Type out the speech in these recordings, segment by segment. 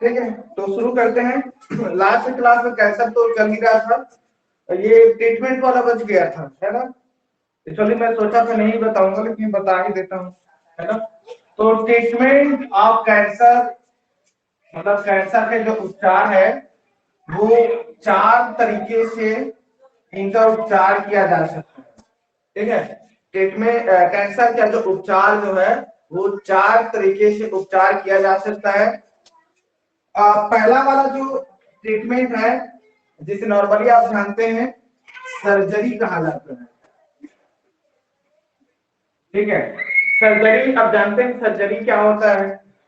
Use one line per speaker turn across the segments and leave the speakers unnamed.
ठीक है, तो शुरू करते हैं। लास्ट क्लास में कैंसर तो चल ही रहा था, ये ट्रीटमेंट वाला बच गया था, है ना। एक्चुअली मैं सोचा था नहीं बताऊंगा, लेकिन बता ही देता हूँ, है ना। तो ट्रीटमेंट ऑफ कैंसर, मतलब कैंसर के जो उपचार है वो 4 तरीके से इनका उपचार किया जा सकता है। ठीक है, ट्रीटमेंट कैंसर का जो उपचार जो है वो 4 तरीके से उपचार किया जा सकता है। पहला वाला जो ट्रीटमेंट है, जिसे नॉर्मली आप जानते हैं सर्जरी कहा जाता है। ठीक है, सर्जरी आप जानते हैं सर्जरी क्या होता है।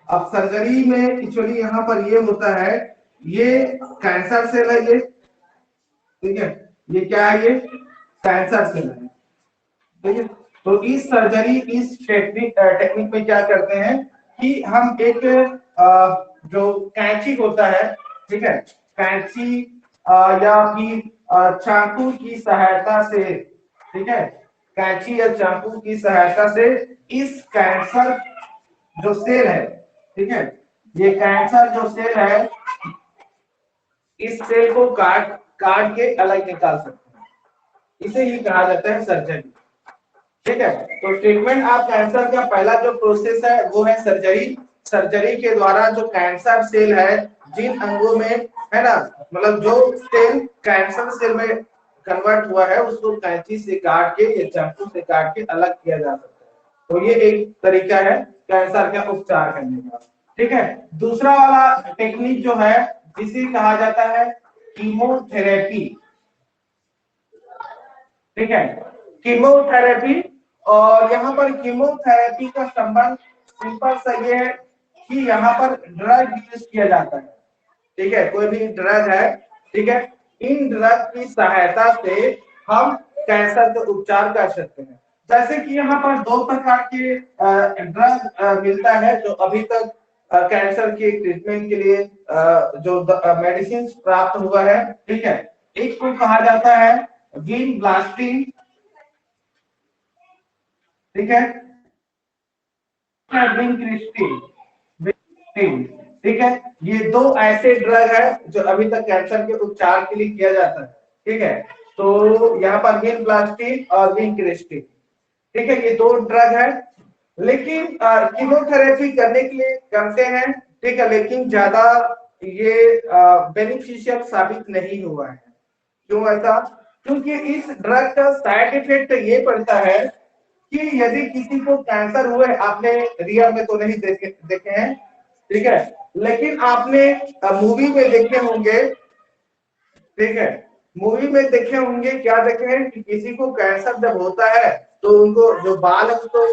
अब सर्जरी में एक्चुअली यहाँ पर ये होता है, ये कैंसर सेल है ये, ठीक है, ये क्या है, ये कैंसर सेल है। ठीक है, तो इस सर्जरी, इस टेक्निक में क्या करते हैं कि हम एक जो कैंची होता है, ठीक है, कैंची या फिर चाकू की सहायता से, ठीक है, कैंची या चाकू की सहायता से इस कैंसर जो सेल है, ठीक है, ये कैंसर जो सेल है इस सेल को काट काट के अलग निकाल सकते हैं, इसे ही कहा जाता है सर्जरी। ठीक है, तो ट्रीटमेंट ऑफ कैंसर का पहला जो प्रोसेस है वो है सर्जरी। सर्जरी के द्वारा जो कैंसर सेल है, जिन अंगों में, है ना, मतलब जो सेल कैंसर सेल में कन्वर्ट हुआ है उसको कैंची से काट के या चाकू से काट के अलग किया जा सकता है। तो ये एक तरीका है कैंसर का उपचार करने का। ठीक है, दूसरा वाला टेक्निक जो है जिसे कहा जाता है कीमोथेरेपी। ठीक है, कीमोथेरेपी, और यहाँ पर कीमोथेरेपी का संबंध सिंपल सा ये है कि यहाँ पर ड्रग यूज किया जाता है। ठीक है, कोई भी ड्रग है, ठीक है, इन ड्रग की सहायता से हम कैंसर का उपचार कर सकते हैं। जैसे कि यहाँ पर 2 प्रकार के ड्रग मिलता है जो अभी तक कैंसर के ट्रीटमेंट के लिए जो मेडिसिन प्राप्त हुआ है। ठीक है, एक को कहा जाता है विनब्लास्टिन, ठीक है, विनक्रिस्टिन, ठीक है, ये 2 ऐसे ड्रग है जो अभी तक कैंसर के उपचार के लिए किया जाता है। ठीक है, तो यहाँ पर विनब्लास्टिन और विनक्रिस्टिन, ठीक है, ये 2 ड्रग है। लेकिन कीमोथेरेपी करने के लिए करते हैं, ठीक है, लेकिन ज्यादा ये बेनिफिशियल साबित नहीं हुआ है। क्यों ऐसा? क्योंकि इस ड्रग का साइड इफेक्ट ये पड़ता है कि यदि किसी को कैंसर हुए, आपने रियल में तो नहीं देखे हैं, ठीक है, लेकिन आपने मूवी में देखे होंगे, ठीक है, मूवी में देखे होंगे, क्या देखे हैं कि किसी को कैंसर जब होता है तो उनको जो बाल है उसको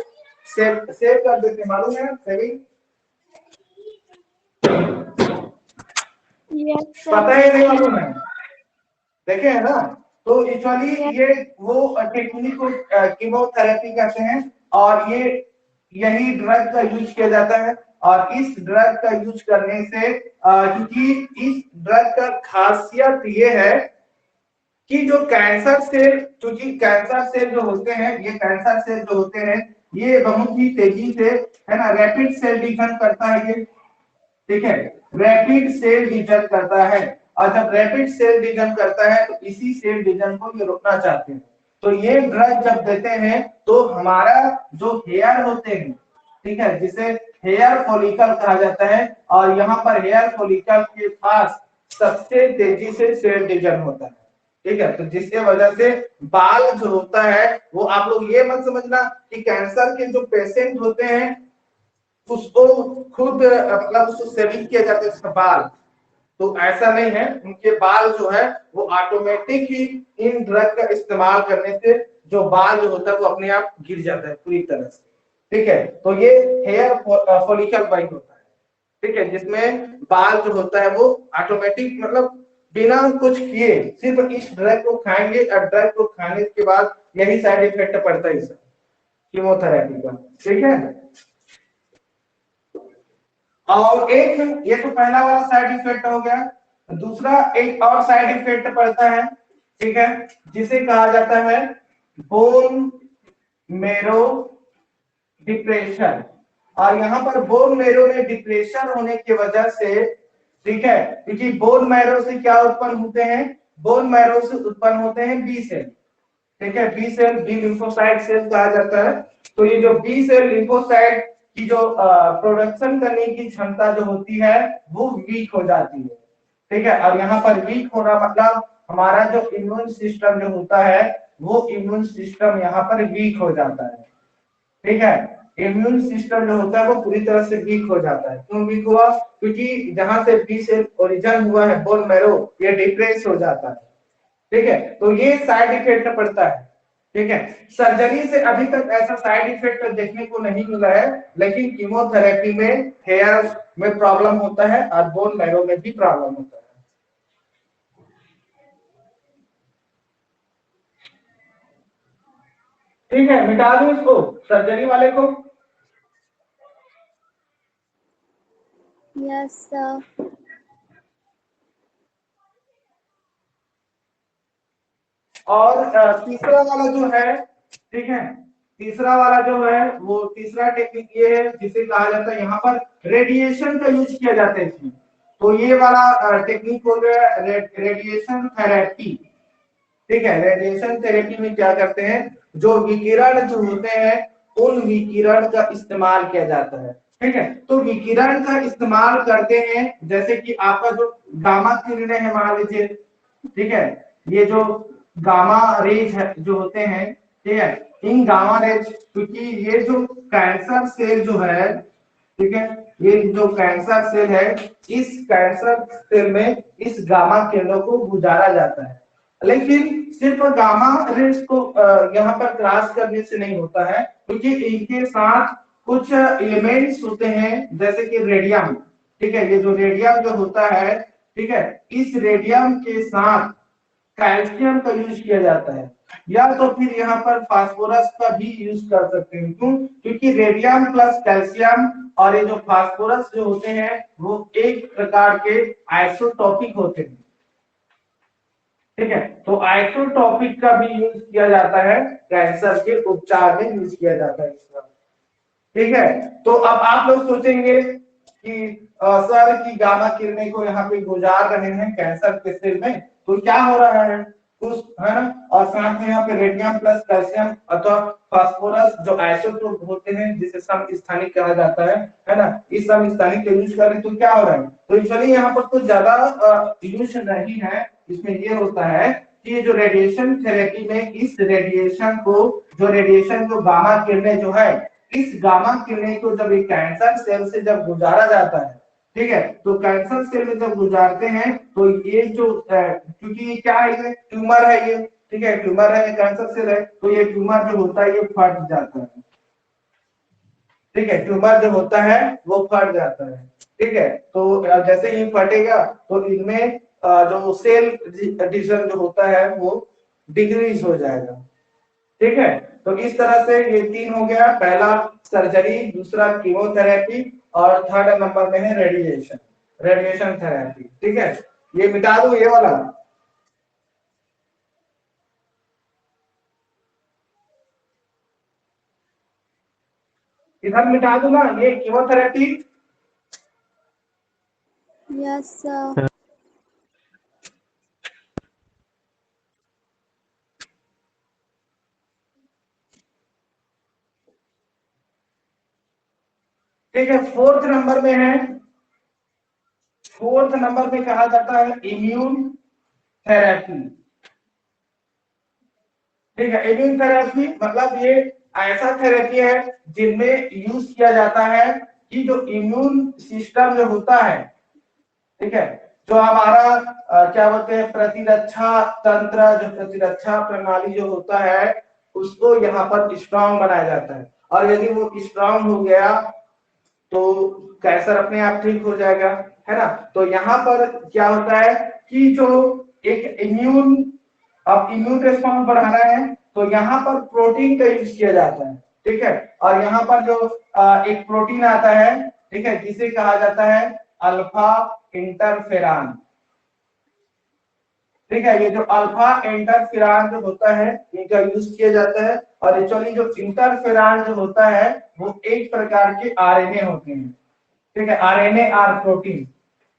सेव सेव कर देते हैं, मालूम है सेविंग? पता है नहीं मालूम है? देखे है ना। तो एक्चुअली ये वो टेक्निक को कीमोथेरेपी कहते हैं, और ये यही ड्रग का यूज किया जाता है। और इस ड्रग का यूज करने से क्योंकि इस ड्रग का खासियत ये है कि जो कैंसर सेल, क्योंकि कैंसर सेल जो होते हैं, ये कैंसर सेल जो होते हैं ये बहुत ही तेजी से, है ना, रैपिड सेल डिवीजन करता है ये। ठीक है, रैपिड सेल डिवीजन करता है, और जब रैपिड सेल डिवीजन करता है तो इसी सेल डिवीजन को ये रोकना चाहते हैं। तो ये ड्रग जब देते हैं तो हमारा जो हेयर होते हैं, ठीक है, जिसे हेयर फॉलिकल कहा जाता है, और यहाँ पर हेयर फॉलिकल के पास सबसे तेजी से सेल डिवीजन होता है। ठीक है, तो जिसके वजह से बाल जो होता है वो, आप लोग ये मत समझना कि कैंसर के जो पेशेंट होते हैं उसको खुद मतलब उसको सेविंग किया जाता है उसका बाल, तो ऐसा नहीं है। उनके बाल जो है वो ऑटोमेटिक ही इन ड्रग का इस्तेमाल करने से जो बाल जो होता है वो अपने आप गिर जाता है पूरी तरह से। ठीक है, तो ये हेयर फॉलिकल बाइट होता है, ठीक है, जिसमें बाल जो होता है वो ऑटोमेटिक, मतलब बिना कुछ किए सिर्फ इस ड्रग को खाएंगे, और ड्रग को खाने के बाद यही साइड इफेक्ट पड़ता है इस कीमोथेरेपी का। ठीक है, और एक, ये तो पहला वाला साइड इफेक्ट हो गया। दूसरा एक और साइड इफेक्ट पड़ता है, ठीक है, जिसे कहा जाता है बोन मेरो डिप्रेशन। और यहाँ पर बोन मेरो में डिप्रेशन होने की वजह से ठीक है, क्योंकि बोन मैरो से क्या उत्पन्न होते हैं, बोन मैरो से उत्पन्न होते हैं बी सेल। ठीक है, B cell, B lymphocyte cell कहा जाता है। तो ये जो बी सेल लिम्फोसाइट की जो प्रोडक्शन करने की क्षमता जो होती है वो वीक हो जाती है। ठीक है, और यहाँ पर वीक होना मतलब हमारा जो इम्यून सिस्टम जो होता है वो इम्यून सिस्टम यहाँ पर वीक हो जाता है। ठीक है, इम्यून सिस्टम जो होता है वो पूरी तरह से वीक हो जाता है। क्यों वीक हुआ, क्योंकि जहां से बी सेल ओरिजिन हुआ है बोन मैरो, ये डिप्रेस हो जाता है। ठीक है, तो ये साइड इफेक्ट पड़ता है। ठीक है, सर्जरी से अभी तक ऐसा साइड इफेक्ट देखने को नहीं मिला है, लेकिन कीमोथेरेपी में हेयर में प्रॉब्लम होता है और बोन मैरो में भी प्रॉब्लम होता है। ठीक है, मिटा दूं इसको, सर्जरी वाले को।
Yes sir.
और तीसरा वाला जो है, ठीक है, तीसरा वाला जो है वो तीसरा टेक्निक ये है जिसे कहा जाता है यहाँ पर रेडिएशन का यूज किया जाता है इसमें। तो ये वाला टेक्निक हो गया रेडिएशन थेरेपी। ठीक है, रेडिएशन थेरेपी में क्या करते हैं, जो विकिरण जो होते हैं उन विकिरण का इस्तेमाल किया जाता है। ठीक है, तो विकिरण का इस्तेमाल करते हैं, जैसे कि आपका जो गामा किरणें है मान लीजिए। ठीक है, ये जो गामा रेज है जो होते हैं, ठीक है, इन गामा रेज, क्योंकि ये जो कैंसर सेल जो है, ठीक है, ये जो कैंसर सेल है इस कैंसर सेल में इस गामा किरणों को गुजारा जाता है। लेकिन सिर्फ गामा रेज को यहाँ पर क्रॉस करने से नहीं होता है, क्योंकि इनके साथ कुछ एलिमेंट्स होते हैं जैसे कि रेडियम। ठीक है, ये जो रेडियम जो होता है, ठीक है, इस रेडियम के साथ कैल्शियम का यूज किया जाता है, या तो फिर यहाँ पर फास्फोरस का भी यूज कर सकते हैं। क्यों, क्योंकि रेडियम प्लस कैल्शियम और ये जो फास्फोरस जो होते हैं वो एक प्रकार के आइसोटॉपिक होते हैं। ठीक है, तो आइसोटॉपिक का भी यूज किया जाता है, कैंसर के उपचार में यूज किया जाता है इसका। ठीक है, तो अब आप लोग सोचेंगे कि सर की गामा किरणें को यहाँ पे गुजार रहे हैं कैंसर के सेल में, तो क्या हो रहा है कुछ, है ना, और साथ में यहाँ पे रेडियम प्लस कैल्शियम अथवा फास्फोरस जो आइसोटोप होते हैं जिसे समस्थानिक कहा जाता है ना, इस समस्थानिक का यूज करें तो क्या हो रहा है। तो एक्चुअली यहाँ पर कुछ ज्यादा यूज नहीं है, इसमें ये होता है कि ये जो रेडिएशन थेरेपी में इस रेडिएशन को, जो रेडिएशन जो गामा किरणें जो है, इस गामा किरणें को जब एक कैंसर सेल से जब गुजारा जाता है, ठीक है, तो कैंसर सेल में जब गुजारते हैं तो ये जो क्योंकि ये क्या है, ये ट्यूमर है ये, ठीक है, ट्यूमर है, कैंसर सेल है, तो ये ट्यूमर जो होता है ये फट जाता है। ठीक है, ट्यूमर जो होता है वो फट जाता है। ठीक है, तो जैसे ही फटेगा तो इनमें जो सेल डिवीजन जो होता है वो डिक्रीज हो जाएगा। ठीक है, तो इस तरह से ये तीन हो गया, पहला सर्जरी, दूसरा कीमोथेरेपी और थर्ड नंबर में है रेडिएशन, रेडिएशन थेरेपी। ठीक है, ये मिटा दो ये वाला, इधर मिटा दो ना ये कीमोथेरेपी।
Yes sir.
ठीक है, फोर्थ नंबर में है, फोर्थ नंबर में कहा जाता है इम्यून थेरेपी। ठीक है, इम्यून थेरेपी मतलब ये ऐसा थेरेपी है जिनमें यूज किया जाता है कि जो इम्यून सिस्टम जो होता है, ठीक है, जो हमारा क्या बोलते हैं प्रतिरक्षा तंत्र, जो प्रतिरक्षा प्रणाली जो होता है उसको यहाँ पर स्ट्रांग बनाया जाता है, और यदि वो स्ट्रांग हो गया तो कैंसर अपने आप ठीक हो जाएगा, है ना। तो यहाँ पर क्या होता है कि जो एक इम्यून, अब इम्यून रिस्पॉन्स बढ़ाना है तो यहाँ पर प्रोटीन का यूज किया जाता है। ठीक है, और यहाँ पर जो एक प्रोटीन आता है, ठीक है, जिसे कहा जाता है अल्फा इंटरफेरॉन। ठीक है, ये जो अल्फा इंटरफेरॉन जो होता है इनका यूज किया जाता है, और एक्चुअली जो इंटरफेरॉन जो होता है वो एक प्रकार के आरएनए होते हैं। ठीक है, आरएनए आर प्रोटीन।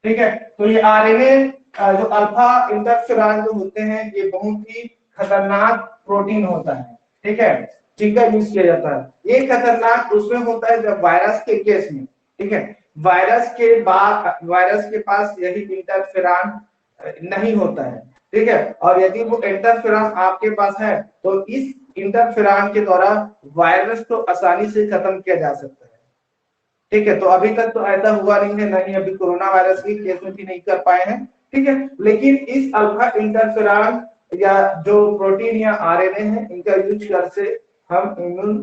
ठीक है, तो ये आरएनए जो अल्फा इंटरफेरॉन जो होते हैं ये बहुत ही खतरनाक प्रोटीन होता है, ठीक है, जिनका यूज किया जाता है। ये खतरनाक उसमें होता है जब वायरस के केस में, ठीक है, वायरस के पास यही इंटरफेरॉन नहीं होता है, ठीक है, और यदि वो इंटरफेरॉन आपके पास है तो इस इंटरफेरॉन के द्वारा वायरस को आसानी से खत्म किया जा सकता है, ठीक है। तो अभी तक तो ऐसा हुआ नहीं है, नहीं अभी कोरोना वायरस की केस में भी नहीं कर पाए हैं, ठीक है, लेकिन इस अल्फा इंटरफेरॉन या जो प्रोटीन या आरएनए है इनका यूज कर से हम इम्यून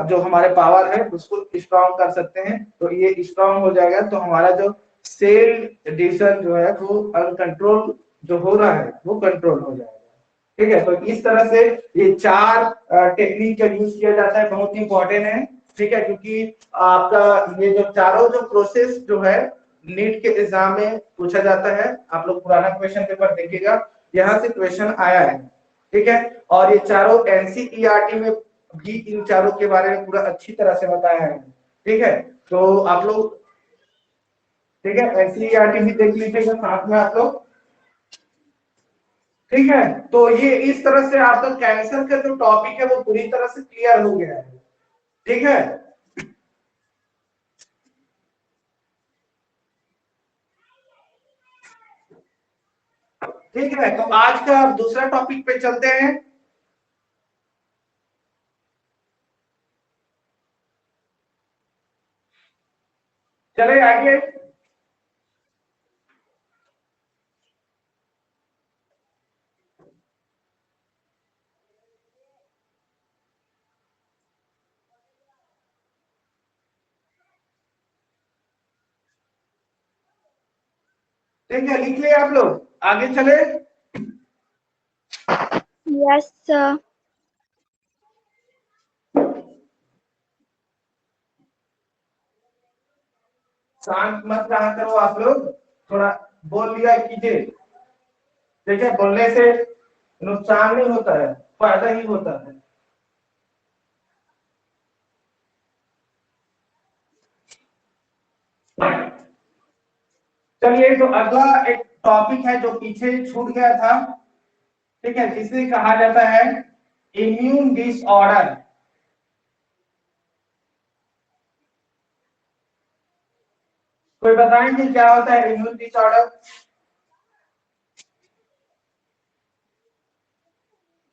जो हमारे पावर है उसको स्ट्रॉन्ग कर सकते हैं। तो ये स्ट्रॉन्ग हो जाएगा तो हमारा जो सेल डिवीजन जो है वो अनकंट्रोल जो हो रहा है वो कंट्रोल हो जाएगा, ठीक है। तो इस तरह से ये चार टेक्निक का यूज किया जाता है, बहुत ही इंपॉर्टेंट है, ठीक है, क्योंकि आपका ये जो चारों जो प्रोसेस जो है नीट के एग्जाम में पूछा जाता है। आप लोग पुराना क्वेश्चन पेपर देखिएगा, यहाँ से क्वेश्चन आया है, ठीक है, और ये चारों एनसीईआरटी में भी इन चारों के बारे में पूरा अच्छी तरह से बताया है, ठीक है। तो आप लोग, ठीक है, एनसीईआरटी भी देख लीजिएगा साथ में आप लोग, ठीक है। तो ये इस तरह से आपका कैंसर का जो टॉपिक है वो पूरी तरह से क्लियर हो गया है, ठीक है। ठीक है, तो आज का दूसरा टॉपिक पे चलते हैं। चले आगे। ठीक है, लिख लिया आप लोग, आगे चले।
Yes, sir.
शांत मत रहा करो आप लोग, थोड़ा बोल लिया कीजिए, ठीक है, बोलने से नुकसान नहीं होता है, फायदा ही होता है। चलिए, तो अगला एक टॉपिक है जो पीछे छूट गया था, ठीक है, जिसे कहा जाता है इम्यून डिसऑर्डर। कोई बताएंगे क्या होता है इम्यून डिसऑर्डर?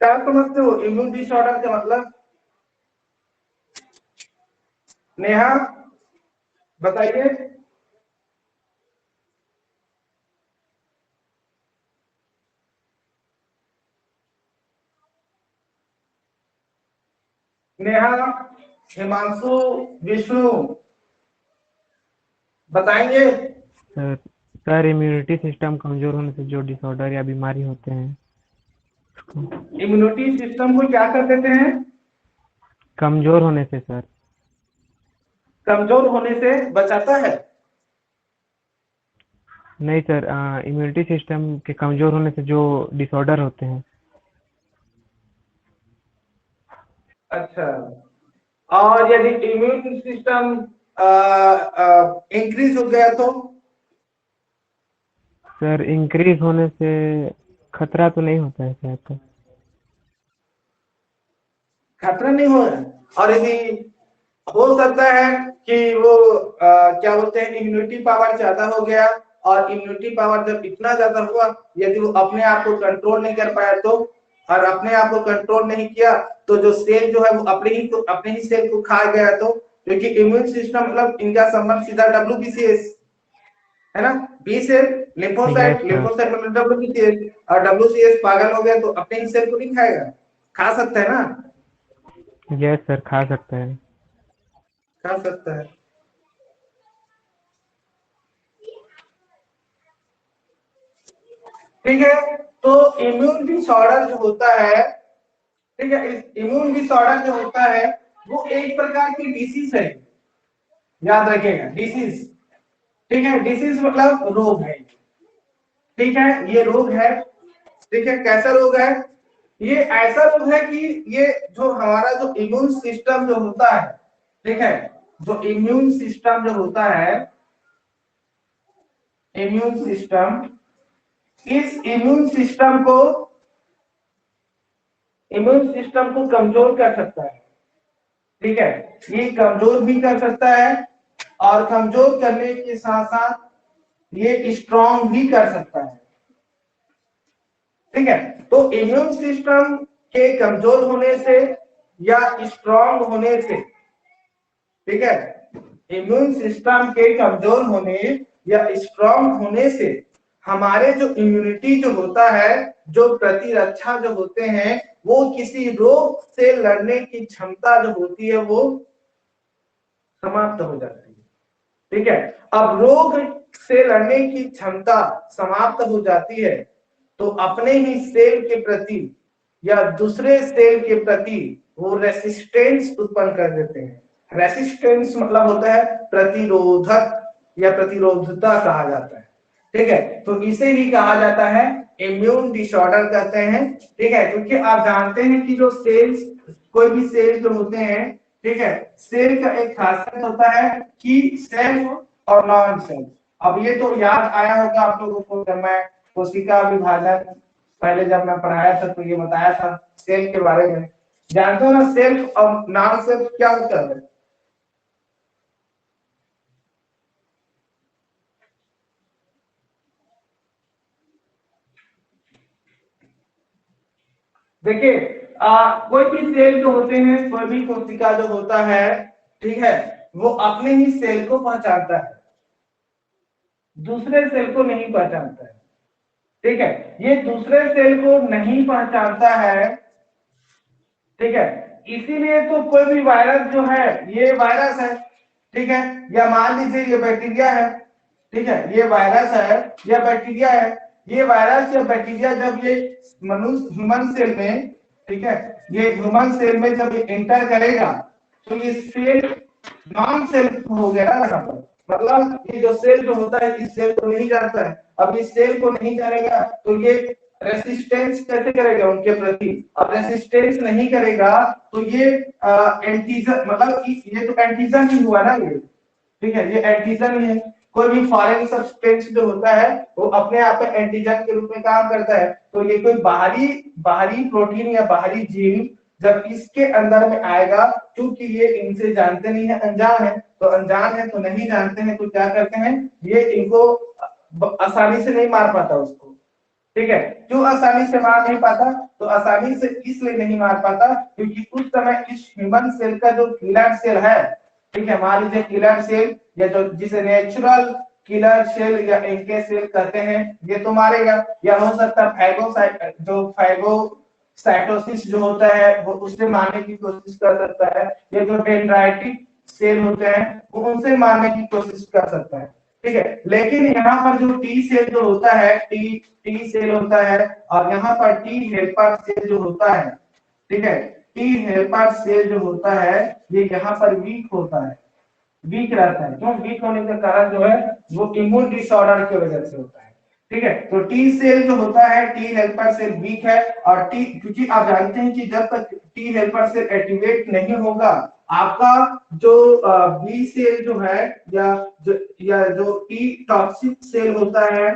क्या समझते हो इम्यून डिसऑर्डर का मतलब? नेहा बताइए। नेहा, हिमांशु, विष्णु बताएंगे।
सर सर इम्यूनिटी सिस्टम कमजोर होने से जो डिसऑर्डर या बीमारी होते हैं उसको
इम्यूनिटी सिस्टम को क्या कर देते हैं?
कमजोर होने से सर।
कमजोर होने से बचाता है।
नहीं सर, इम्यूनिटी सिस्टम के कमजोर होने से जो डिसऑर्डर होते हैं।
अच्छा, और यदि इम्यून सिस्टम इंक्रीज हो गया तो?
सर इंक्रीज होने से खतरा तो नहीं होता है शायद तो।
खतरा नहीं हो रहा है, और यदि हो सकता है कि वो क्या बोलते हैं इम्यूनिटी पावर ज्यादा हो गया, और इम्यूनिटी पावर जब इतना ज्यादा हुआ यदि वो अपने आप को कंट्रोल नहीं कर पाया तो, और अपने आप को कंट्रोल नहीं किया तो जो सेल जो है वो अपने ही सेल को खा गया तो, क्योंकि इम्यून सिस्टम मतलब इनका संबंध सीधा डब्ल्यूबीसीएस है ना, B cell
yes
lymphocyte,
sir.
Lymphocyte मतलब डब्ल्यूबीसीएस, और डब्ल्यूसीएस पागल हो गया तो अपने ही सेल को नहीं खाएगा, खा सकता है ना,
यस सर, खा सकता है।
खा सकता है। ठीक है, तो इम्यून डिसऑर्डर जो होता है, ठीक है, इस इम्यून डिसऑर्डर जो होता है वो एक प्रकार की डिसीज है, याद रखिएगा, डिसीज, ठीक है, डिसीज मतलब रोग है, ठीक है, ये रोग है, ठीक है, कैसा रोग है? ये ऐसा रोग है कि ये जो हमारा जो इम्यून सिस्टम जो होता है, ठीक है, जो इम्यून सिस्टम जो होता है इम्यून सिस्टम, इस इम्यून सिस्टम को कमजोर कर सकता है। ठीक है, ये कमजोर भी कर सकता है और कमजोर करने के साथ साथ ये स्ट्रॉन्ग भी कर सकता है। ठीक है, तो इम्यून सिस्टम के कमजोर होने से या स्ट्रॉन्ग होने से, ठीक है, इम्यून सिस्टम के कमजोर होने या स्ट्रॉन्ग होने से हमारे जो इम्यूनिटी जो होता है, जो प्रतिरक्षा जो होते हैं, वो किसी रोग से लड़ने की क्षमता जो होती है वो समाप्त हो जाती है। ठीक है, अब रोग से लड़ने की क्षमता समाप्त हो जाती है तो अपने ही सेल के प्रति या दूसरे सेल के प्रति वो रेसिस्टेंस उत्पन्न कर देते हैं। रेसिस्टेंस मतलब होता है प्रतिरोधक या प्रतिरोधता कहा जाता है। ठीक है, तो इसे ही कहा जाता है इम्यून डिसऑर्डर कहते हैं। ठीक है, क्योंकि आप जानते हैं कि जो सेल्स, कोई भी सेल जो होते हैं, ठीक है, सेल का एक खासियत होता है कि सेल्फ और नॉन सेल्फ। अब ये तो याद आया होगा आप लोगों को, जब मैं कोशिका विभाजन पहले जब मैं पढ़ाया था तो ये बताया था सेल के बारे में। जानते हो ना सेल्फ और नॉन सेल्फ क्या होता है? देखिए, कोई भी सेल जो होते हैं, कोई भी कोशिका जो होता है, ठीक है, वो अपने ही सेल को पहचानता है, दूसरे सेल को नहीं पहचानता है। ठीक है, ये दूसरे सेल को नहीं पहचानता है। ठीक है, इसीलिए तो कोई भी वायरस जो है, ये वायरस है, ठीक है, या मान लीजिए ये बैक्टीरिया है। ठीक है, ये वायरस है या बैक्टीरिया है। ये वायरस या बैक्टीरिया जब ये मनुष्य ह्यूमन सेल में, ठीक है, ये ह्यूमन सेल में जब ये एंटर करेगा तो ये सेल नॉन सेल हो गया ना, मतलब ये जो सेल जो होता है इस सेल को नहीं जानता है। अब इस सेल को नहीं जानेगा तो ये रेसिस्टेंस कैसे करेगा उनके प्रति? अब रेसिस्टेंस नहीं करेगा तो ये एंटीजन, मतलब ये तो एंटीजन ही हुआ ना ये। ठीक है, ये एंटीजन ही है। कोई भी फॉरेन सब्सटेंस जो होता है वो अपने आप में एंटीजन के रूप में काम करता है। तो ये कोई बाहरी बाहरी प्रोटीन या बाहरी जीन जब इसके अंदर में आएगा, क्योंकि ये इनसे जानते नहीं है, अनजान है, तो अनजान है तो नहीं जानते हैं, तो क्या करते हैं, ये इनको आसानी से नहीं मार पाता उसको। ठीक है, क्यों आसानी से मार नहीं पाता? तो आसानी से इसलिए नहीं मार पाता क्योंकि उस समय इस ह्यूमन सेल का जो किलर सेल है, ठीक है, मान लीजिए किलर सेल या जो जिसे नेचुरल किलर सेल या एनके सेल कहते हैं, ये तो मारेगा। या हो सकता है फैगोसाइटोसिस जो होता है वो उससे मारने की कोशिश कर सकता है। ये जो डेंड्राइटिक सेल होते हैं वो उनसे मारने की कोशिश कर सकता है। ठीक है, लेकिन यहाँ पर जो टी सेल जो होता है, टी सेल होता है, और यहाँ पर टी हेल्पर सेल जो होता है, ठीक है, टी हेल्पर सेल जो होता है ये यहाँ पर वीक होता है, वीक रहता है। क्यों वीक होने का कारण जो है वो इम्यून डिसऑर्डर की वजह से होता है। ठीक है, तो टी सेल जो होता है, टी हेल्पर सेल वीक है, और टी, क्योंकि आप जानते हैं कि जब तक टी हेल्पर सेल एक्टिवेट नहीं होगा आपका जो बी सेल जो है या जो टी टॉक्सिक सेल होता है,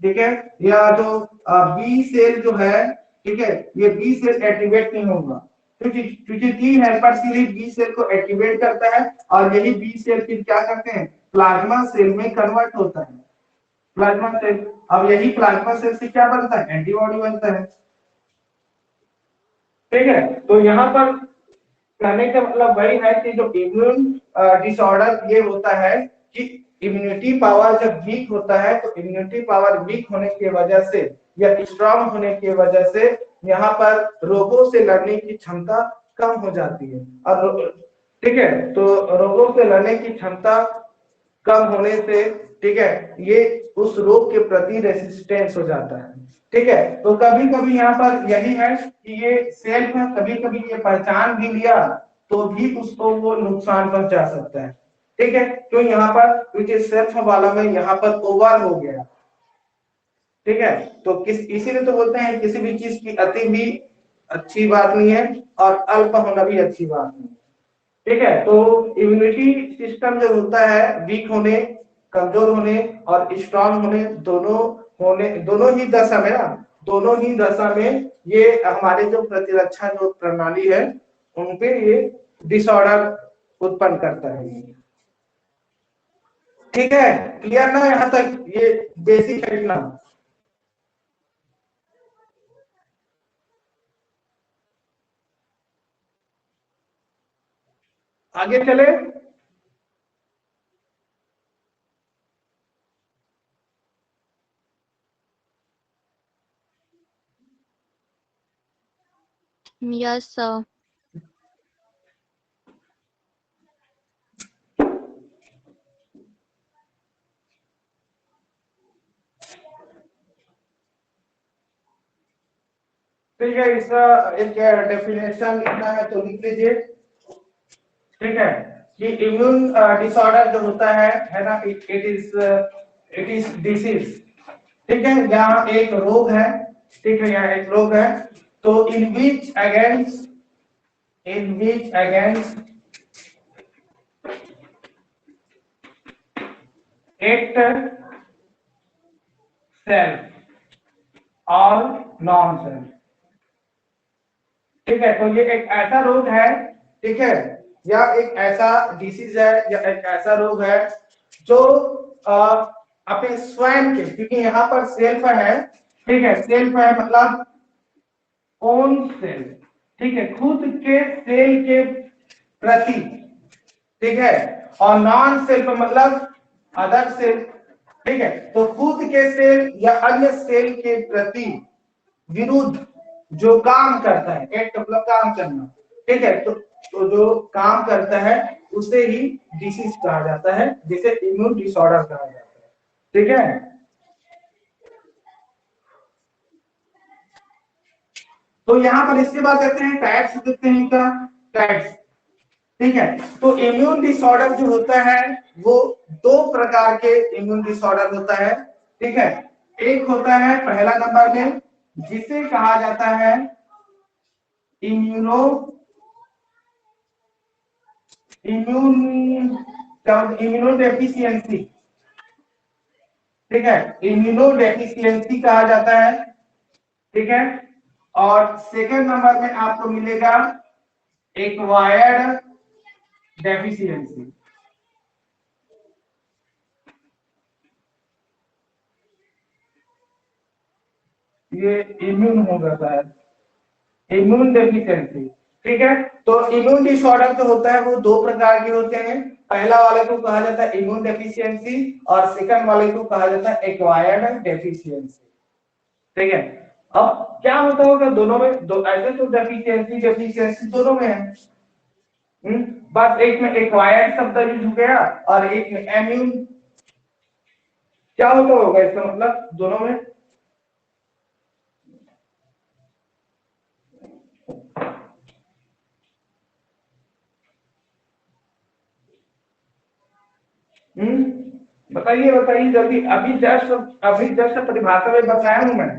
ठीक है, या जो बी सेल जो है, ठीक है, ये बी सेल एक्टिवेट नहीं होगा क्योंकि टी हेल्पर सेल ही बी सेल को एक्टिवेट करता है, और यही बी सेल फिर क्या करते हैं, प्लाज्मा सेल में कन्वर्ट होता है। प्लाज्मा सेल, अब यही प्लाज्मा सेल से क्या बनता है, एंटीबॉडी बनता है। ठीक है, तो यहाँ पर कहने का मतलब वही है कि जो इम्यून डिसऑर्डर ये होता है कि इम्यूनिटी पावर जब वीक होता है तो इम्यूनिटी पावर वीक होने की वजह से या स्ट्रांग होने की वजह से यहाँ पर रोगों से लड़ने की क्षमता कम हो जाती है। और ठीक है, तो रोगों से लड़ने की क्षमता कम होने से, ठीक है, ये उस रोग के प्रति रेसिस्टेंस हो जाता है। ठीक है, तो कभी कभी यहाँ पर यही है कि ये सेल्फ कभी कभी ये पहचान भी लिया तो भी उसको वो नुकसान पहुंचा सकता है। ठीक है, तो यहाँ पर क्योंकि सेल्फ वाला में यहाँ पर ओवर हो गया। ठीक है, तो इसीलिए तो बोलते हैं किसी भी चीज की अति भी अच्छी बात नहीं है और अल्प होना भी अच्छी बात नहीं है। ठीक है, तो इम्यूनिटी सिस्टम जो होता है वीक होने कमजोर होने और स्ट्रांग होने दोनों ही दशा में ना, दोनों ही दशा में ये हमारे जो प्रतिरक्षा जो प्रणाली है उन पे ये डिसऑर्डर उत्पन्न करता है। ठीक है, क्लियर ना यहाँ तक? ये बेसिक है ना। आगे चले।
Yes, sir.
ठीक है, इसका एक डेफिनेशन लिखना है तो लिख लीजिए। ठीक है, कि इम्यून डिसऑर्डर जो होता है ना, इट इज डिसीज। ठीक है, यहाँ एक रोग है। ठीक है, यहाँ एक रोग है। तो इन विच अगेंस्ट एक्ट सेल्फ और नॉन सेल्फ। ठीक है, तो ये एक ऐसा रोग है, ठीक है, या एक ऐसा डिसीज है या एक ऐसा रोग है जो अपने स्वयं के, क्योंकि यहाँ पर सेल्फ है, ठीक है, सेल्फ है मतलब ओन सेल, ठीक है, खुद के सेल के प्रति, ठीक है, और नॉन सेल्फ मतलब अदर सेल। ठीक है, तो खुद के सेल या अन्य सेल के प्रति विरुद्ध जो काम करता है, एक्ट मतलब काम करना। ठीक है, तो जो काम करता है उसे ही डिसीज कहा जाता है, जिसे इम्यून डिसऑर्डर कहा जाता है। ठीक है, तो यहां पर इसके बाद कहते हैं टाइप्स देखते हैं इनका, टाइप्स। ठीक है, तो इम्यून डिसऑर्डर जो होता है वो दो प्रकार के इम्यून डिसऑर्डर होता है। ठीक है, एक होता है पहला नंबर में जिसे कहा जाता है इम्यूनो इम्यूनो डेफिशिएंसी। ठीक है, इम्यूनो डेफिशिएंसी कहा जाता है। ठीक है, और सेकंड नंबर में आपको मिलेगा एक्वायर्ड डेफिशिएंसी। ये इम्यून होगा शायद, इम्यून डेफिशिएंसी। ठीक है, तो इम्यून डिसऑर्डर जो होता है वो दो प्रकार के होते हैं। पहला वाले को कहा जाता है इम्यून डेफिशिएंसी और सेकंड वाले को कहा जाता है एक्वायर्ड डेफिशिएंसी। ठीक है, अब क्या होता होगा दोनों में, दो ऐसे तो डेफिशिएंसी दोनों में है। बस एक में एक्वायर्ड शब्द यूज हो गया और एक में इम्यून। क्या होता होगा इसका मतलब दोनों में? बताइए बताइए जल्दी, अभी जस्ट परिभाषा में बताया हूं मैं।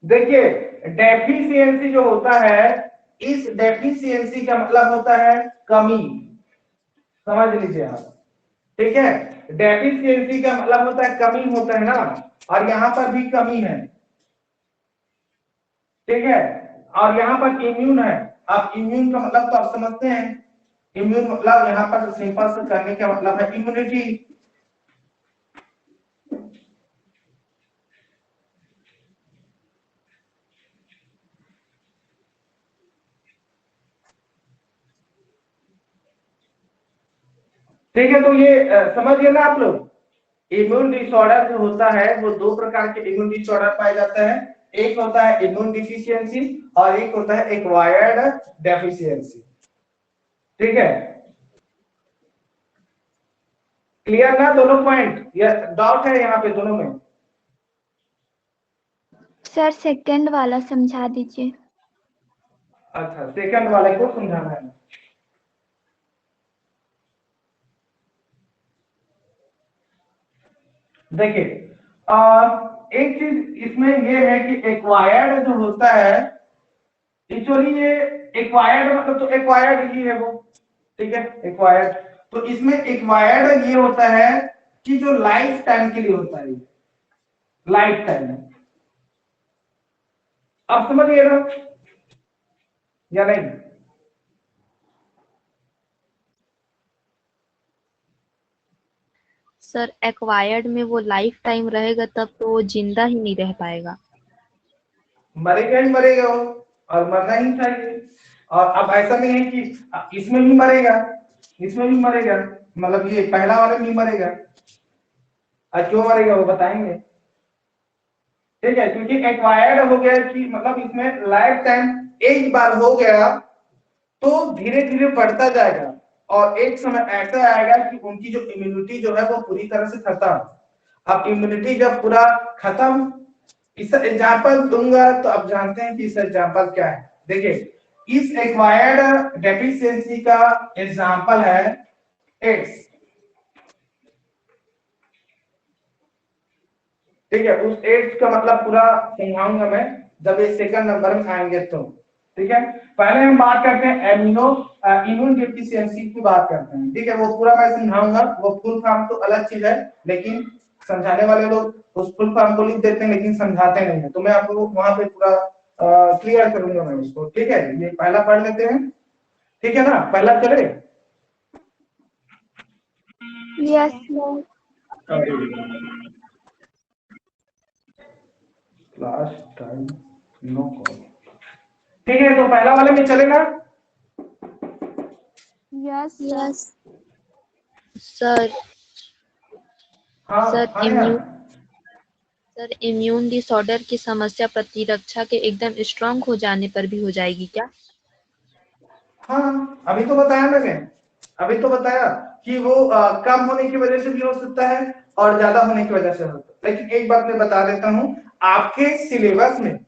देखिए, डेफिशिएंसी जो होता है, इस डेफिशिएंसी का मतलब होता है कमी। समझ लीजिए आप। ठीक है, डेफिशिएंसी का मतलब होता है कमी होता है ना, और यहां पर भी कमी है। ठीक है, और यहाँ पर इम्यून है। अब इम्यून का मतलब तो आप समझते हैं, इम्यून मतलब यहाँ पर सिंपल से करने का मतलब है इम्यूनिटी। ठीक है, तो ये समझ गए ना आप लोग? इम्यून डिसऑर्डर जो होता है वो दो प्रकार के इम्यून डिसऑर्डर पाए जाते हैं। एक होता है इम्यून डिफिशियंसी और एक होता है एक्वायर्ड डेफिशिएंसी। ठीक है, क्लियर ना दोनों पॉइंट, या डाउट है यहाँ पे दोनों में?
सर सेकंड वाला समझा दीजिए।
अच्छा, सेकंड वाले को समझाना है। देखिए एक चीज इसमें ये है कि एक्वायर्ड जो होता है, एक्चुअली ये एक्वायर्ड मतलब तो एक्वायर्ड ही है वो, ठीक है, एक्वायर्ड। तो इसमें एक्वायर्ड ये होता है कि जो लाइफ टाइम के लिए होता है, लाइफ टाइम। अब समझिए ना या नहीं?
सर एक्वायर्ड में वो लाइफ टाइम रहेगा तब तो वो जिंदा ही नहीं रह पाएगा।
मरेगा ही मरेगा वो, और मरना ही चाहिए। और अब ऐसा नहीं है कि इसमें भी मरेगा, इसमें भी मरेगा, मतलब ये पहला वाला भी मरेगा। और क्यों मरेगा वो बताएंगे, ठीक है, क्योंकि एक्वायर्ड हो गया कि मतलब इसमें लाइफ टाइम एक बार हो गया तो धीरे धीरे बढ़ता जाएगा, और एक समय ऐसा आएगा कि उनकी जो इम्यूनिटी जो है वो पूरी तरह से खत्म। अब इम्यूनिटी जब पूरा खत्म, इस एग्जांपल दूंगा तो आप जानते हैं कि इस एग्जांपल क्या है। देखिए इस एक्वायर्ड डेफिशिएंसी का एग्जांपल है एड्स, ठीक है। उस एड्स का मतलब पूरा समझाऊंगा मैं जब ये सेकंड नंबर में आएंगे तो, ठीक है। पहले हम बात करते हैं इम्यून डेफिशिएंसी की बात करते हैं, ठीक है। वो पूरा मैं समझाऊंगा, वो फुल फॉर्म तो अलग चीज है, लेकिन समझाने वाले लोग उस फुल फॉर्म को लिख देते हैं लेकिन समझाते नहीं है, तो मैं आपको वहां पे पूरा क्लियर करूंगा मैं उसको, ठीक है। ये पहला पढ़ लेते हैं, ठीक है ना, पहला चले।
Yes
last time no call, ठीक है। तो पहला वाले में चलेगा।
Yes yes sir.
हाँ
सर
हाँ
इम्यून
यार।
सर इम्यून डिसऑर्डर की समस्या प्रतिरक्षा के एकदम स्ट्रांग हो जाने पर भी हो जाएगी क्या?
हाँ अभी तो बताया मैंने, अभी तो बताया कि वो कम होने की वजह से भी हो सकता है और ज्यादा होने की वजह से हो सकता है। लेकिन एक बात मैं बता देता हूँ, आपके सिलेबस में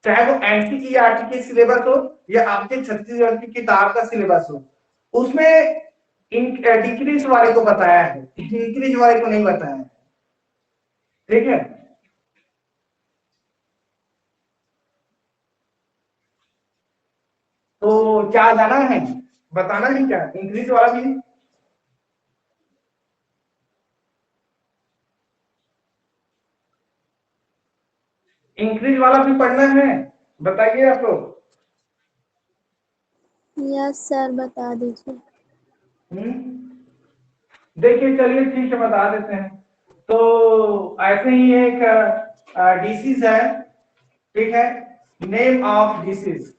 चाहे वो एनसीईआरटी के सिलेबस हो या आपके छत्तीसगढ़ की किताब का सिलेबस हो, उसमें डिक्रीज वाले को बताया है, इंक्रीज वाले को नहीं बताया है, ठीक है। तो क्या जाना है, बताना है क्या इंक्रीज वाला भी? इंक्रीज वाला भी पढ़ना है, बताइए आप लोग।
यस सर बता दीजिए।
देखिए चलिए ठीक है बता देते हैं। तो ऐसे ही एक डिसीज है, ठीक है, नेम ऑफ डिसीज,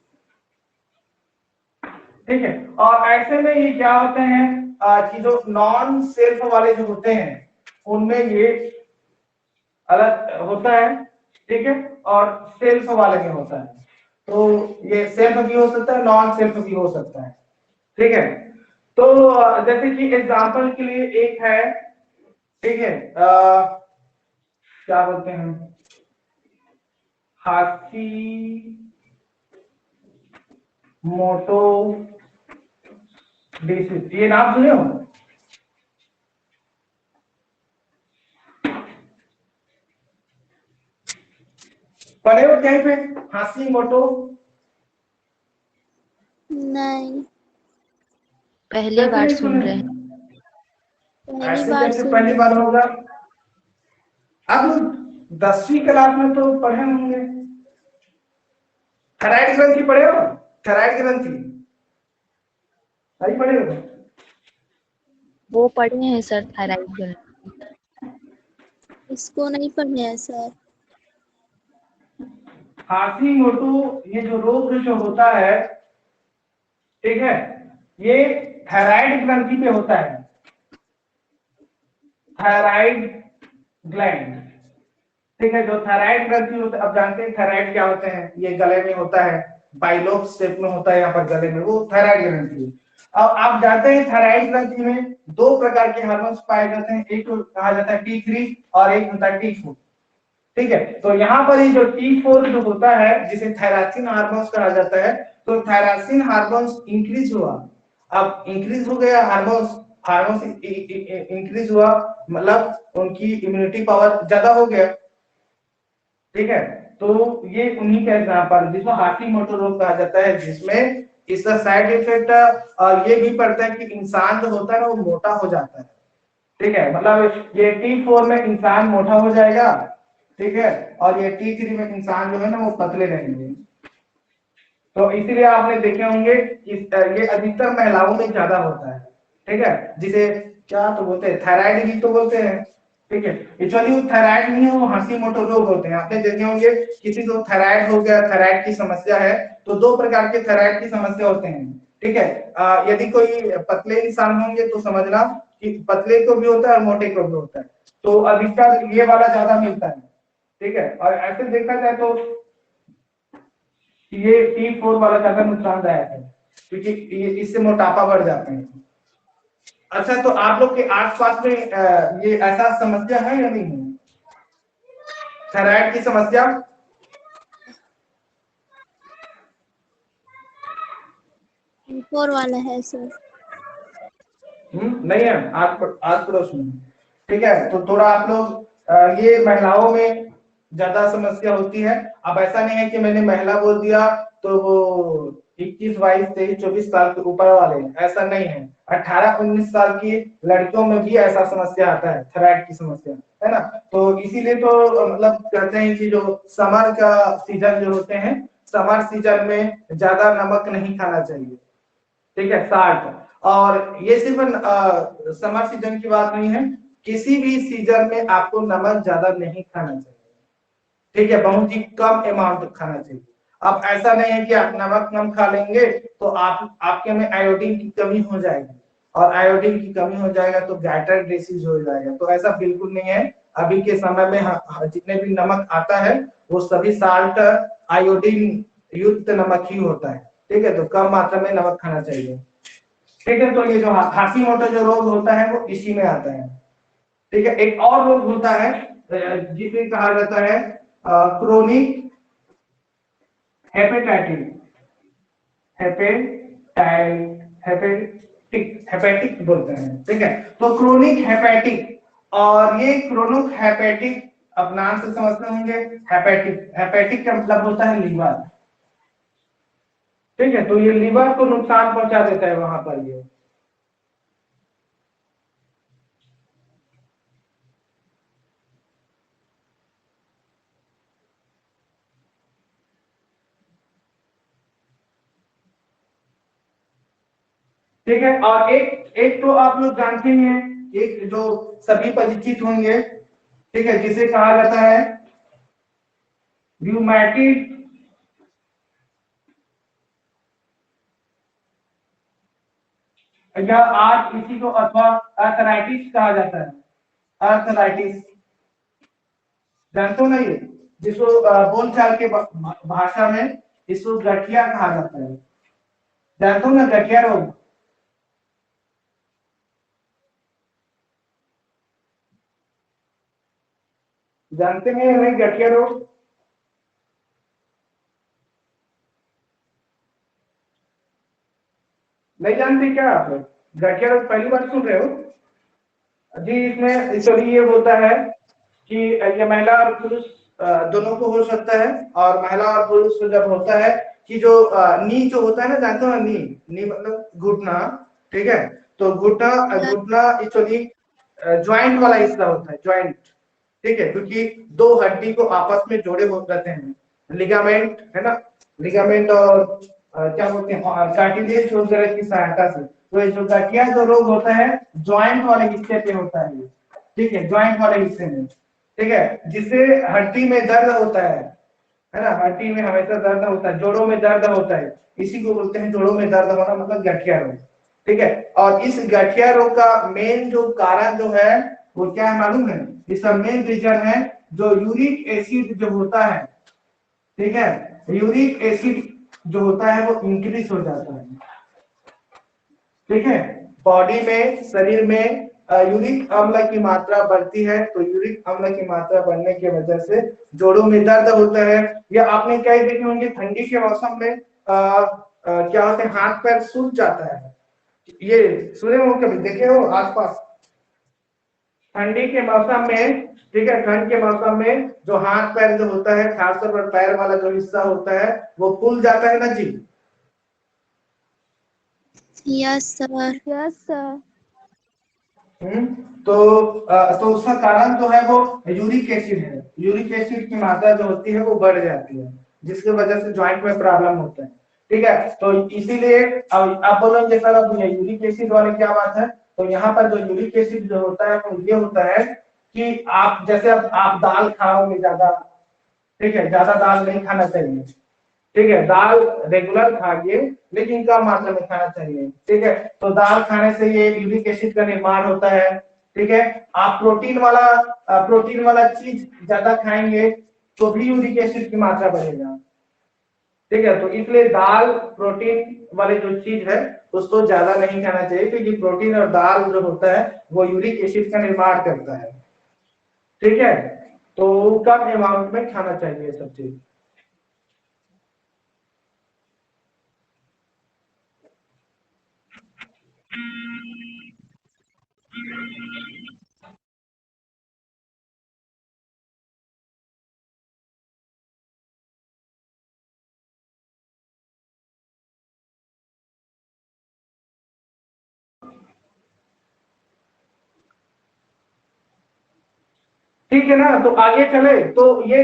ठीक है। और ऐसे में ये क्या होते हैं कि जो नॉन सेल्फ वाले जो होते हैं उनमें ये अलग होता है, ठीक है, और सेल्फ वाले में होता है। तो ये सेल्फ भी हो सकता है, नॉन सेल्फ भी हो सकता है, ठीक है। तो जैसे कि एग्जांपल के लिए एक है, ठीक है, क्या बोलते हैं, हाथी मोटो डिसीज, ये नाम सुने हो? पढ़े हो कहीं पे हाथी मोटो?
नहीं पहली
कैसे
बार
नहीं
सुन
सुने?
रहे हैं। पहली
ऐसे
बार
कैसे
सुन
पहली
रहे
बार होगा? अब 10वीं क्लास में तो पढ़े होंगे। थायराइड ग्रंथि पढ़े हो? थायराइड ग्रंथि सही पढ़े हो?
वो पढ़े हैं सर थायराइड ग्रंथि। इसको नहीं पढ़े हैं सर।
हाथी मोटो ये जो रोग जो होता है, ठीक है, ये थायराइड ग्रंथि पे होता है, थायराइड ग्लैंड, ठीक है। जो थायराइड ग्रंथि होता है, अब जानते हैं थायराइड क्या होते हैं, ये गले में होता है, बाइलोब शेप में होता है यहाँ पर गले में, वो थायराइड ग्रंथि है। अब आप जानते हैं थायराइड ग्रंथि में दो प्रकार के हार्मोन्स पाए जाते हैं, एक कहा जाता है T3 और एक होता है T4, ठीक है। तो यहाँ पर ही जो T4 जो होता है जिसे थायरासिन हार्मोन्स कहा जाता है, तो थायरासिन हार्मोन्स इंक्रीज हुआ, अब इंक्रीज हो गया हार्मोन्स, हार्मोन इंक्रीज हुआ, मतलब उनकी इम्यूनिटी पावर ज्यादा हो गया। ठीक है, तो ये उन्हीं का एग्जाम्पल जिसको हाशीमोटो रोग कहा जाता है, जिसमें इसका साइड इफेक्ट ये भी पड़ता है कि इंसान जो होता है ना वो मोटा हो जाता है। ठीक है, मतलब ये T4 में इंसान मोटा हो जाएगा, ठीक है, और ये T3 में इंसान जो है ना वो पतले रहेंगे। तो इसीलिए आपने देखे होंगे कि ये अधिकतर महिलाओं में ज्यादा होता है। ठीक है, जिसे क्या तो बोलते हैं, थायराइड भी तो बोलते हैं। ठीक है, एक्चुअली वो थायराइड नहीं है, वो हाशीमोटो रोग होते हैं। आपने देखे होंगे किसी को थायराइड हो गया, थायराइड की समस्या है, तो दो प्रकार के थायराइड की समस्या होते हैं। ठीक है, यदि कोई पतले इंसान होंगे तो समझना कि पतले को भी होता है और मोटे को भी होता है, तो अधिकतर ये वाला ज्यादा मिलता है। ठीक है, और ऐसे देखा जाए तो ये T4 वाला ज्यादा नुकसानदायक है, क्योंकि इससे मोटापा बढ़ जाते हैं। अच्छा, तो आप लोग के आसपास में ये ऐसा समस्या है या नहीं है, थायराइड की समस्या?
T4 वाला है सर।
नहीं है आस पड़ोस में। ठीक है, तो थोड़ा आप लोग ये महिलाओं में ज्यादा समस्या होती है। अब ऐसा नहीं है कि मैंने महिला बोल दिया तो वो 21, 22, 23, 24 साल के ऊपर वाले, ऐसा नहीं है। 18, 19 साल की लड़कियों में भी ऐसा समस्या आता है, थायराइड की समस्या, है ना। तो इसीलिए तो मतलब कहते हैं कि जो समर का सीजन जो होते हैं, समर सीजन में ज्यादा नमक नहीं खाना चाहिए। ठीक है, 60। और ये सिर्फ समर सीजन की बात नहीं है, किसी भी सीजन में आपको नमक ज्यादा नहीं खाना चाहिए। ठीक है, बहुत ही कम अमाउंट खाना चाहिए। अब ऐसा नहीं है कि आप नमक कम खा लेंगे तो आपके में आयोडीन की कमी हो जाएगी, और आयोडीन की कमी हो जाएगा तो गैस्ट्रिक डिसीज हो जाएगा। तो ऐसा बिल्कुल नहीं है। अभी के समय में जितने भी नमक आता है वो सभी साल्ट आयोडीन युक्त नमक ही होता है। ठीक है, तो कम मात्रा में नमक खाना चाहिए। ठीक है, तो ये जो हाशीमोटो जो रोग होता है वो इसी में आता है। ठीक है, एक और रोग होता है जिसे कहा जाता है क्रोनिक हेपेटाइटिस, हेपेटिक बोलते हैं। ठीक है, तो क्रोनिक हेपेटिक, और ये क्रोनिक हेपेटिक आप नाम से समझते होंगे, हेपेटिक, हेपेटिक का मतलब होता है लीवर। ठीक है, तो ये लीवर को नुकसान पहुंचा देता है वहां पर ये। ठीक है, और एक एक तो आप लोग जानते ही हैं, एक जो सभी परिचित होंगे, ठीक है, जिसे कहा जाता है रूमेटिड, या आज इसी को अथवा आर्थराइटिस कहा जाता है। आर्थराइटिस जानते हो ना, ये जिसको बोलचाल के भाषा में इसको गठिया कहा जाता है। जानते हो ना गठिया रोग? जानते हैं या नहीं गठिया रोग? नहीं जानते क्या आप? गठिया रोग पहली बार सुन रहे हो जी? इसमें एक्चुअली ये होता है कि ये महिला और पुरुष दोनों को हो सकता है, और महिला और पुरुष को जब होता है कि जो नी जो होता है ना, जानते हो नी? नी मतलब घुटना। ठीक है, तो घुटना घुटना एक्चुअली ज्वाइंट वाला हिस्सा होता है, ज्वाइंट। ठीक है, क्योंकि दो हड्डी को आपस में जोड़े हो रहते हैं, लिगामेंट है ना, लिगामेंट और क्या बोलते हैं कार्टिलेज वगैरह की सहायता से। तो ये जो गठिया जो रोग होता है ज्वाइंट वाले हिस्से पे होता है। ठीक है, ज्वाइंट वाले हिस्से में। ठीक है, जिससे हड्डी में दर्द होता है ना, हड्डी में हमेशा दर्द होता है, जोड़ों में दर्द होता है, इसी को बोलते हैं जोड़ों में दर्द होना, मतलब गठिया रोग। ठीक है, और इस गठिया रोग का मेन जो कारण जो है वो क्या है मालूम है? इसका मेन रीजन है जो यूरिक एसिड जो होता है। ठीक है, यूरिक एसिड जो होता है वो इंक्रीज हो जाता है। ठीक है, बॉडी में, शरीर में यूरिक अम्ल की मात्रा बढ़ती है, तो यूरिक अम्ल की मात्रा बढ़ने की वजह से जोड़ों में दर्द होता है। या आपने कई देखे होंगे ठंडी के मौसम में क्या होता है, हाथ पैर सूज जाता है। ये सुने हो कभी, देखे हो आसपास? ठंडी के मौसम में, ठीक है, ठंड के मौसम में जो हाथ पैर जो होता है, खासतौर पर पैर वाला जो हिस्सा होता है वो फूल जाता है ना जी।
Yes sir.
Yes sir.
तो उसका कारण जो है वो यूरिक एसिड है। यूरिक एसिड की मात्रा जो होती है वो बढ़ जाती है, जिसकी वजह से ज्वाइंट में प्रॉब्लम होता है। ठीक है, तो इसीलिए अब आप बोलेंगे सर अब यूरिक एसिड वाले क्या बात है, तो यहाँ पर जो यूरिक एसिड जो होता है वो ये होता है कि आप जैसे अब आप दाल खाओगे ज्यादा, ठीक है, ज्यादा दाल नहीं खाना चाहिए, ठीक है, दाल रेगुलर खाइए लेकिन कम मात्रा में खाना चाहिए, ठीक है। तो दाल खाने से ये यूरिक एसिड का निर्माण होता है, ठीक है। आप प्रोटीन वाला चीज ज्यादा खाएंगे तो भी यूरिक एसिड की मात्रा बढ़ेगा, ठीक है। तो इसलिए दाल प्रोटीन वाले जो चीज है उसको ज्यादा नहीं खाना चाहिए, क्योंकि प्रोटीन और दाल जो होता है वो यूरिक एसिड का निर्माण करता है, ठीक है। तो कम अमाउंट में खाना चाहिए सब चीज। ठीक है ना, तो आगे चले तो ये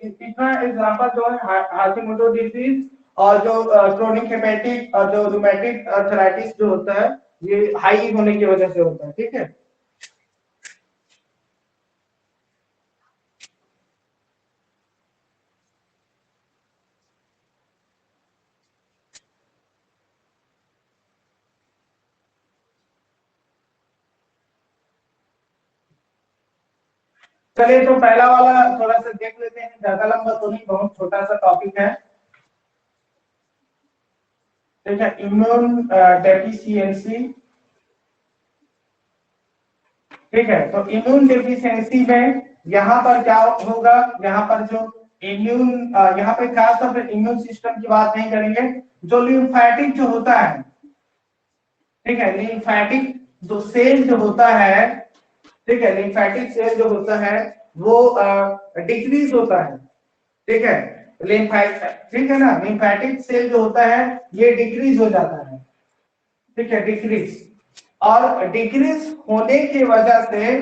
इतना एग्जांपल जो है हाशिमोटो डिजीज और जो क्रोनिक हेपेटिक और जो रूमेटिक आर्थराइटिस जो होता है ये हाई होने की वजह से होता है, ठीक है। चलिए तो पहला वाला थोड़ा सा देख लेते हैं, ज्यादा लंबा तो नहीं, बहुत छोटा सा टॉपिक है, ठीक है। इम्यून डेफिशिएंसी, ठीक है। तो इम्यून डेफिशिएंसी में यहाँ पर क्या होगा, यहाँ पर जो इम्यून यहाँ पे खास तौर पर इम्यून सिस्टम की बात नहीं करेंगे, जो लिम्फेटिक जो होता है, ठीक है, लिम्फेटिक जो सेल जो होता है, ठीक है, लिम्फेटिक सेल जो होता है वो डिक्रीज होता है, ठीक है। ठीक है ना, लिम्फेटिक सेल जो होता है ये डिक्रीज हो जाता है, ठीक है, डिक्रीज। और डिक्रीज होने की वजह से,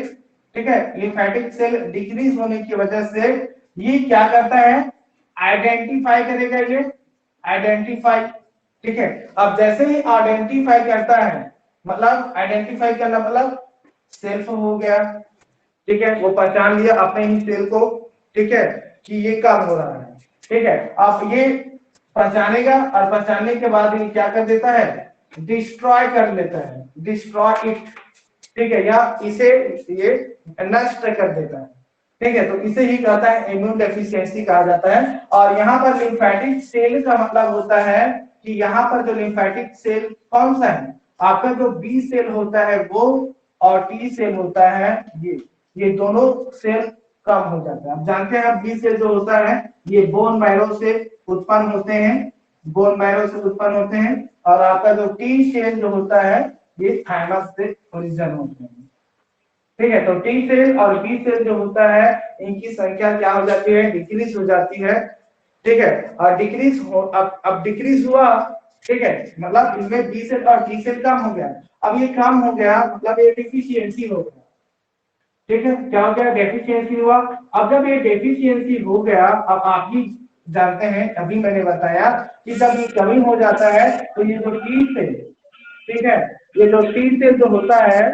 ठीक है, लिम्फेटिक सेल डिक्रीज होने की वजह से ये क्या करता है, आइडेंटिफाई करेगा, ये आइडेंटिफाई, ठीक है। अब जैसे ही आइडेंटिफाई करता है, मतलब आइडेंटिफाई करना मतलब सेल्फ हो गया, ठीक है, वो पहचान लिया अपने ही सेल को, ठीक है, कि ये काम हो रहा है, ठीक है। अब ये पहचानेगा और पहचानने के बाद ये क्या कर देता है, डिस्ट्रॉय कर लेता है, डिस्ट्रॉय इट, ठीक है, या इसे ये नष्ट कर देता है, ठीक है। तो इसे ही कहता है इम्यून डेफिशिएंसी कहा जाता है। और यहाँ पर लिम्फेटिक सेल का मतलब होता है कि यहाँ पर जो लिम्फेटिक सेल कौन सा है, आपका जो बी सेल होता है वो, और टी सेल होता है ये दोनों सेल कम हो जाता है। आप जानते हैं बी सेल जो होता है ये बोन मैरो से उत्पन्न होते हैं, बोन मैरो से उत्पन्न होते हैं, और आपका जो टी सेल जो होता है ये थाइमस से ओरिजिन होते हैं, ठीक है। तो टी सेल और बी सेल जो होता है इनकी संख्या क्या हो जाती है, डिक्रीज हो जाती है, ठीक है। और डिक्रीज हो, अब डिक्रीज हुआ, ठीक है, मतलब इसमें बी सेल और टी सेल कम हो गया। अब ये कम हो गया मतलब ये डिफिशियंसी हो गया, ठीक है, क्या हो गया, डेफिशिएंसी हुआ। अब जब ये डेफिशिएंसी हो गया, अब आप ही जानते हैं, अभी मैंने बताया कि जब ये कमी हो जाता है तो ये जो टी सेल, ठीक है, ये जो टी सेल जो होता है,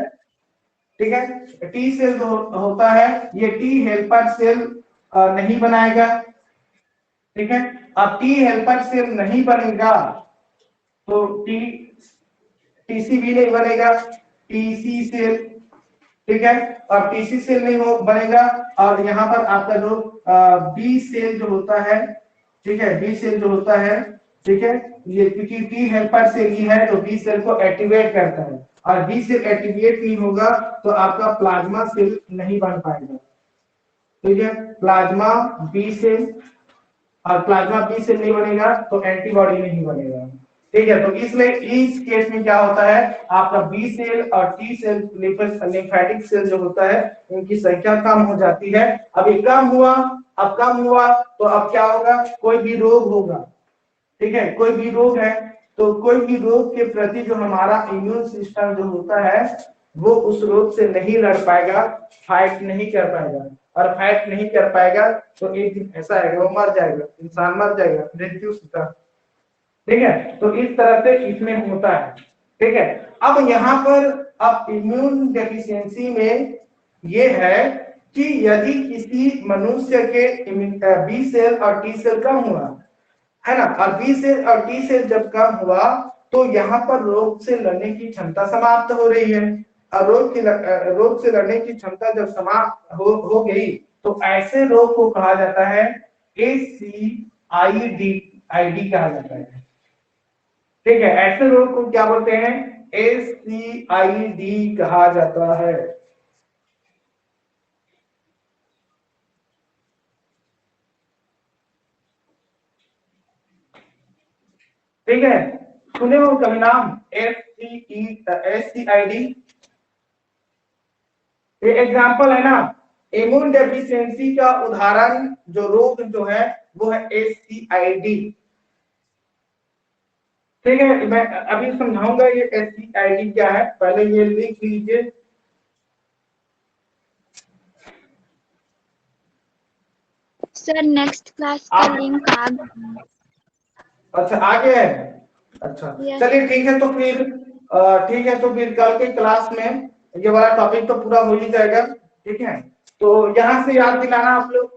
ठीक है, टी सेल जो होता है ये टी हेल्पर सेल नहीं बनाएगा, ठीक है। अब टी हेल्पर सेल नहीं बनेगा तो टीसीबी नहीं बनेगा, टीसी सेल, ठीक है, और टीसी सेल नहीं हो बनेगा। और यहाँ पर आपका जो बी सेल जो होता है, ठीक है, बी सेल जो होता है, ठीक है, ये क्योंकि टी हेल्पर सेल ही है तो बी सेल को एक्टिवेट करता है, और बी सेल एक्टिवेट नहीं होगा तो आपका प्लाज्मा सेल नहीं बन पाएगा, ठीक है, प्लाज्मा बी सेल, और प्लाज्मा बी सेल नहीं बनेगा तो एंटीबॉडी नहीं बनेगा, ठीक है, तो इसमें इस केस में क्या होता है, आपका बी सेल और टी सेल लिम्फेटिक सेल जो होता है उनकी संख्या कम हो जाती है। अब ये कम हुआ, अब कम हुआ तो अब क्या होगा, कोई भी रोग होगा, ठीक है, कोई भी रोग है तो कोई भी रोग के प्रति जो हमारा इम्यून सिस्टम जो होता है वो उस रोग से नहीं लड़ पाएगा, फाइट नहीं कर पाएगा, और फाइट नहीं कर पाएगा तो एक दिन ऐसा है वो मर जाएगा, इंसान मर जाएगा, मृत्यु होता, ठीक है। तो इस तरह से इसमें होता है, ठीक है। अब यहाँ पर अब इम्यून डेफिशिएंसी में ये है कि यदि किसी मनुष्य के बी सेल और टी सेल कम हुआ है ना, और बी सेल और टी सेल जब कम हुआ तो यहाँ पर रोग से लड़ने की क्षमता समाप्त हो रही है, और रोग से लड़ने की क्षमता जब समाप्त हो गई तो ऐसे रोग को कहा जाता है ACID कहा जाता है, ठीक है। ऐसे रोग को क्या बोलते हैं, ACID कहा जाता है। ठीक है, सुने हो कभी नाम ACID? ये एग्जाम्पल है ना, इम्यून डेफिशिएंसी का उदाहरण जो रोग जो है वो है ACID, ठीक है। मैं अभी समझाऊंगा ये ACID क्या है, पहले ये लिख लीजिए।
सर नेक्स्ट क्लास का लिंक आ गया।
अच्छा आ गया है, अच्छा
Yes.
चलिए ठीक है, तो फिर ठीक है, तो फिर कल के क्लास में ये वाला टॉपिक तो पूरा हो ही जाएगा, ठीक है। तो यहाँ से याद दिलाना आप लोग,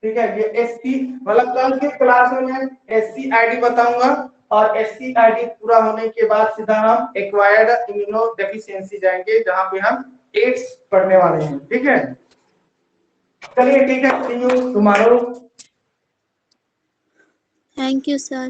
ठीक है। ये एससी मतलब कल के क्लास में मैं ACID बताऊंगा, और ACID पूरा होने के बाद सीधा हम एक्वायर्ड इम्यूनो डेफिशिएंसी जाएंगे जहां पे हम एड्स पढ़ने वाले हैं, ठीक है। चलिए ठीक है, see you tomorrow.
Thank you, sir.